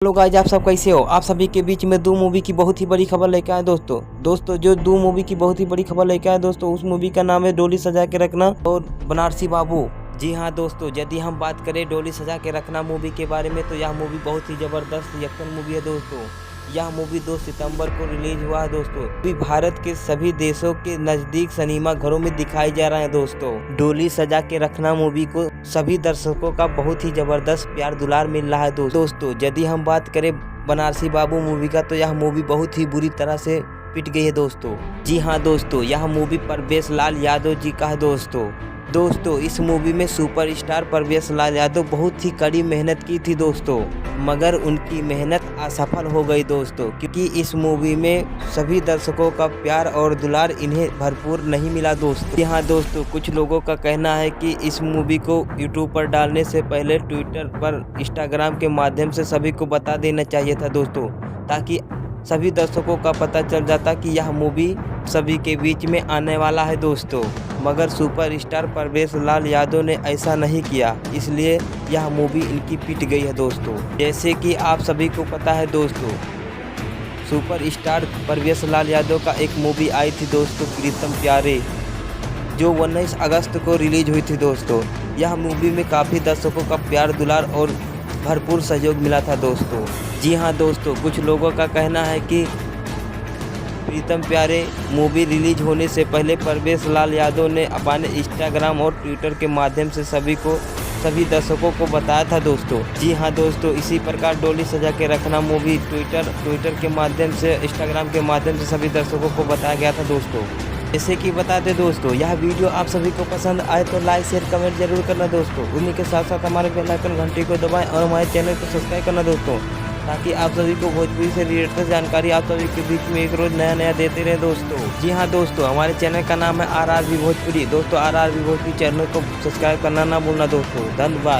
Hello guys, आप सब कैसे हो। आप सभी के बीच में दो मूवी की बहुत ही बड़ी खबर लेके आए दोस्तों जो दो मूवी की बहुत ही बड़ी खबर लेके आए दोस्तों, उस मूवी का नाम है डोली सजा के रखना और बनारसी बाबू। जी हाँ दोस्तों, यदि हम बात करें डोली सजा के रखना मूवी के बारे में तो यह मूवी बहुत ही जबरदस्त एक्शन मूवी है दोस्तों। यह मूवी 2 सितंबर को रिलीज हुआ है दोस्तों। अभी भारत के सभी देशों के नजदीक सिनेमा घरों में दिखाई जा रहा है दोस्तों। डोली सजा के रखना मूवी को सभी दर्शकों का बहुत ही जबरदस्त प्यार दुलार मिल रहा है दोस्तों। यदि हम बात करें बनारसी बाबू मूवी का तो यह मूवी बहुत ही बुरी तरह से पिट गई है दोस्तों। जी हाँ दोस्तों, यह मूवी परवेश लाल यादव जी का है दोस्तों इस मूवी में सुपरस्टार परवेश लाल यादव बहुत ही कड़ी मेहनत की थी दोस्तों, मगर उनकी मेहनत असफल हो गई दोस्तों, क्योंकि इस मूवी में सभी दर्शकों का प्यार और दुलार इन्हें भरपूर नहीं मिला दोस्तों। यहाँ दोस्तों कुछ लोगों का कहना है कि इस मूवी को यूट्यूब पर डालने से पहले ट्विटर पर इंस्टाग्राम के माध्यम से सभी को बता देना चाहिए था दोस्तों, ताकि सभी दर्शकों का पता चल जाता कि यह मूवी सभी के बीच में आने वाला है दोस्तों। मगर सुपरस्टार परवेश लाल यादव ने ऐसा नहीं किया, इसलिए यह मूवी इनकी पिट गई है दोस्तों। जैसे कि आप सभी को पता है दोस्तों, सुपरस्टार परवेश लाल यादव का एक मूवी आई थी दोस्तों प्रीतम प्यारे, जो 19 अगस्त को रिलीज हुई थी दोस्तों। यह मूवी में काफ़ी दर्शकों का प्यार दुलार और भरपूर सहयोग मिला था दोस्तों। जी हाँ दोस्तों, कुछ लोगों का कहना है कि प्रीतम प्यारे मूवी रिलीज होने से पहले परवेश लाल यादव ने अपने इंस्टाग्राम और ट्विटर के माध्यम से सभी दर्शकों को बताया था दोस्तों। जी हाँ दोस्तों, इसी प्रकार डोली सजा के रखना मूवी ट्विटर के माध्यम से इंस्टाग्राम के माध्यम से सभी दर्शकों को बताया गया था दोस्तों। जैसे कि बता दें दोस्तों, यह वीडियो आप सभी को पसंद आए तो लाइक शेयर कमेंट जरूर करना दोस्तों। उन्हीं के साथ साथ हमारे बेल आइकन घंटी को दबाएं और हमारे चैनल को सब्सक्राइब करना दोस्तों, ताकि आप सभी को भोजपुरी से रिलेटेड जानकारी आप सभी के बीच में एक रोज नया देते रहे दोस्तों। जी हाँ दोस्तों, हमारे चैनल का नाम है RRB भोजपुरी दोस्तों। RRB भोजपुरी चैनल को सब्सक्राइब करना ना भूलना दोस्तों। धन्यवाद।